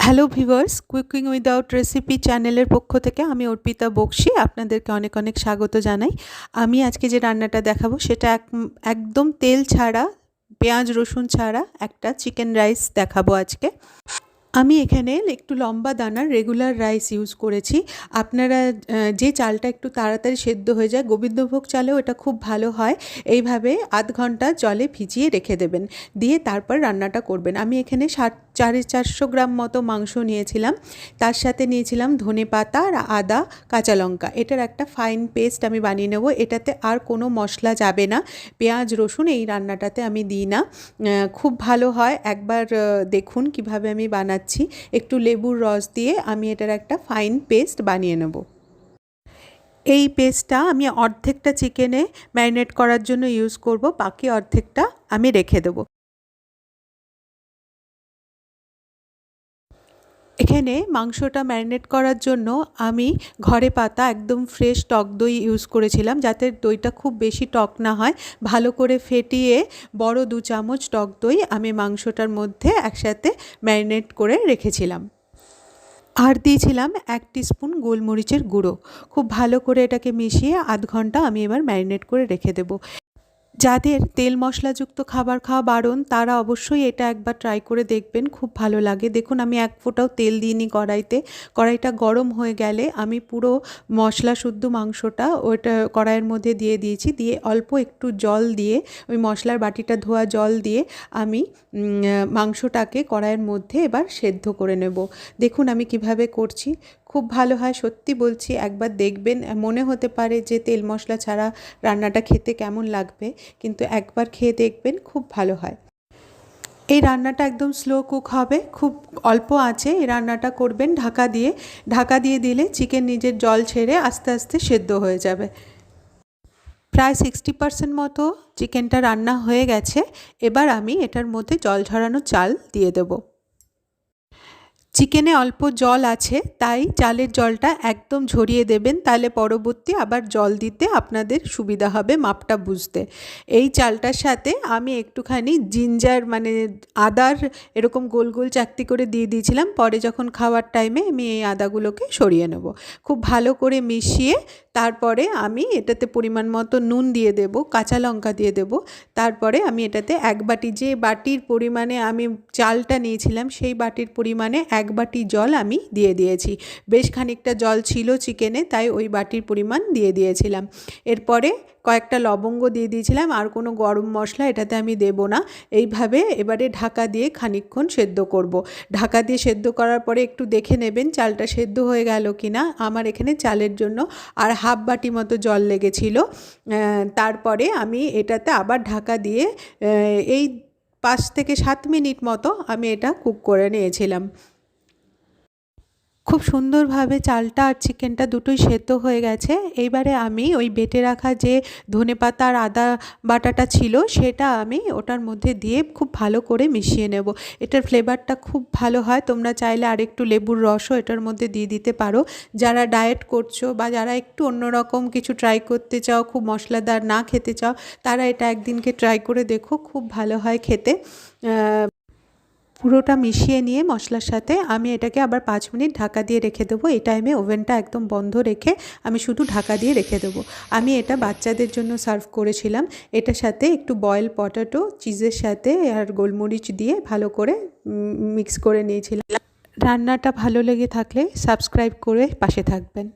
Hello viewers, cooking without recipe চ্যানেলের পক্ষ থেকে আমি অর্পিতা বক্সি আপনাদেরকে অনেক অনেক স্বাগত জানাই। আমি আজকে যে রান্নাটা দেখাবো সেটা একদম তেল ছাড়া, পেঁয়াজ রসুন ছাড়া একটা চিকেন রাইস দেখাবো আজকে। আমি এখানে একটু লম্বা দানার রেগুলার রাইস ইউজ করেছি। আপনারা যে চালটা একটু তাড়াতাড়ি সেদ্ধ হয়ে যায়, গোবিন্দভোগ চালেও এটা খুব ভালো হয়। এইভাবে আধ ঘন্টা জলে ভিজিয়ে রেখে দেবেন, দিয়ে তারপর রান্নাটা করবেন। আমি এখানে 450 গ্রাম মতো মাংস নিয়েছিলাম, তার সাথে নিয়েছিলাম ধনেপাতা আর আদা, কাঁচা লঙ্কা। এটার একটা ফাইন পেস্ট আমি বানিয়ে নেব। এটাতে আর কোনো মশলা যাবে না, পেঁয়াজ রসুন এই রান্নাটাতে আমি দিই না। খুব ভালো হয়, একবার দেখুন কিভাবে আমি বানাচ্ছি। একটু লেবুর রস দিয়ে আমি এটার একটা ফাইন পেস্ট বানিয়ে নেব। এই পেস্টটা আমি অর্ধেকটা চিকেনে ম্যারিনেট করার জন্য ইউজ করব, বাকি অর্ধেকটা আমি রেখে দেবো। এখানে মাংসটা ম্যারিনেট করার জন্য আমি ঘরে পাতা একদম ফ্রেশ টক দই ইউজ করেছিলাম, যাতে দইটা খুব বেশি টক না হয়। ভালো করে ফেটিয়ে বড় 2 চামচ টক দই আমি মাংসটার মধ্যে একসাথে ম্যারিনেট করে রেখেছিলাম। আর দিয়েছিলাম 1 টিস্পুন গোলমরিচের গুঁড়ো। খুব ভালো করে এটাকে মিশিয়ে আধ ঘন্টা আমি এবার ম্যারিনেট করে রেখে দেবো। যাদের তেল মশলাযুক্ত খাবার খাওয়া বারণ, তারা অবশ্যই এটা একবার ট্রাই করে দেখবেন, খুব ভালো লাগে। দেখুন আমি এক ফোঁটাও তেল দিইনি কড়াইতে। কড়াইটা গরম হয়ে গেলে আমি পুরো মশলা শুদ্ধ মাংসটা ওইটা কড়াইয়ের মধ্যে দিয়ে দিয়েছি, দিয়ে অল্প একটু জল দিয়ে, ওই মশলার বাটিটা ধোয়া জল দিয়ে আমি মাংসটাকে কড়াইয়ের মধ্যে এবার সেদ্ধ করে নেব। দেখুন আমি কিভাবে করছি, খুব ভালো হয়, সত্যি বলছি। একবার দেখবেন, মনে হতে পারে যে তেল মশলা ছাড়া রান্নাটা খেতে কেমন লাগবে, কিন্তু একবার খেয়ে দেখবেন, খুব ভালো হয়। এই রান্নাটা একদম স্লো কুক হবে, খুব অল্প আঁচে এই রান্নাটা করবেন ঢাকা দিয়ে দিলে চিকেন নিজের জল ছেড়ে আস্তে আস্তে সেদ্ধ হয়ে যাবে। প্রায় 60% মতো চিকেনটা রান্না হয়ে গেছে। এবার আমি এটার মধ্যে জল ঝরানো চাল দিয়ে দেবো। চিকেনে অল্প জল আছে, তাই চালের জলটা একদম ঝরিয়ে দেবেন, তাহলে পরবর্তী আবার জল দিতে আপনাদের সুবিধা হবে মাপটা বুঝতে। এই চালটার সাথে আমি একটুখানি জিঞ্জার মানে আদার এরকম গোল গোল চাকতি করে দিয়ে দিয়েছিলাম, পরে যখন খাওয়ার টাইমে আমি এই আদাগুলোকে সরিয়ে নেব। খুব ভালো করে মিশিয়ে তারপরে আমি এটাতে পরিমাণ মতো নুন দিয়ে দেব, কাঁচা লঙ্কা দিয়ে দেব। তারপরে আমি এটাতে 1 বাটি, যে বাটির পরিমাণে আমি চালটা নিয়েছিলাম সেই বাটির পরিমাণে 1 বাটি জল আমি দিয়ে দিয়েছি। বেশ খানিকটা জল ছিল চিকেনে, তাই ওই বাটির পরিমাণ দিয়ে দিয়েছিলাম। এরপরে কয়েকটা লবঙ্গ দিয়ে দিয়েছিলাম, আর কোনো গরম মশলা এটাতে আমি দেব না। এইভাবে এবারে ঢাকা দিয়ে খানিকক্ষণ সেদ্ধ করব। ঢাকা দিয়ে সেদ্ধ করার পরে একটু দেখে নেবেন চালটা সেদ্ধ হয়ে গেল কিনা। আমার এখানে চালের জন্য আর হাফ বাটি মতো জল লেগেছিল। তারপরে আমি এটাতে আবার ঢাকা দিয়ে এই 5 থেকে 7 মিনিট মতো আমি এটা কুক করে নিয়েছিলাম। খুব সুন্দরভাবে চালটা আর চিকেনটা দুটোই সেদ্ধ হয়ে গেছে। এইবারে আমি ওই বেটে রাখা যে ধনেপাতা আর আদা বাটাটা ছিল সেটা আমি ওটার মধ্যে দিয়ে খুব ভালো করে মিশিয়ে নেব। এটার ফ্লেভারটা খুব ভালো হয়, তোমরা চাইলে আরেকটু লেবুর রসও এটার মধ্যে দিয়ে দিতে পারো। যারা ডায়েট করছো বা যারা একটু অন্যরকম কিছু ট্রাই করতে চাও, খুব মশলাদার না খেতে চাও, তারা এটা একদিনকে ট্রাই করে দেখো, খুব ভালো হয় খেতে। পুরোটা মিশিয়ে নিয়ে মশলার সাথে আমি এটাকে আবার 5 মিনিট ঢাকা দিয়ে রেখে দেবো। এই টাইমে ওভেনটা একদম বন্ধ রেখে আমি শুধু ঢাকা দিয়ে রেখে দেবো। আমি এটা বাচ্চাদের জন্য সার্ভ করেছিলাম। এটার সাথে একটু বয়েল পটেটো চিজের সাথে আর গোলমরিচ দিয়ে ভালো করে মিক্স করে নিয়েছিলাম। রান্নাটা ভালো লেগে থাকলে সাবস্ক্রাইব করে পাশে থাকবেন।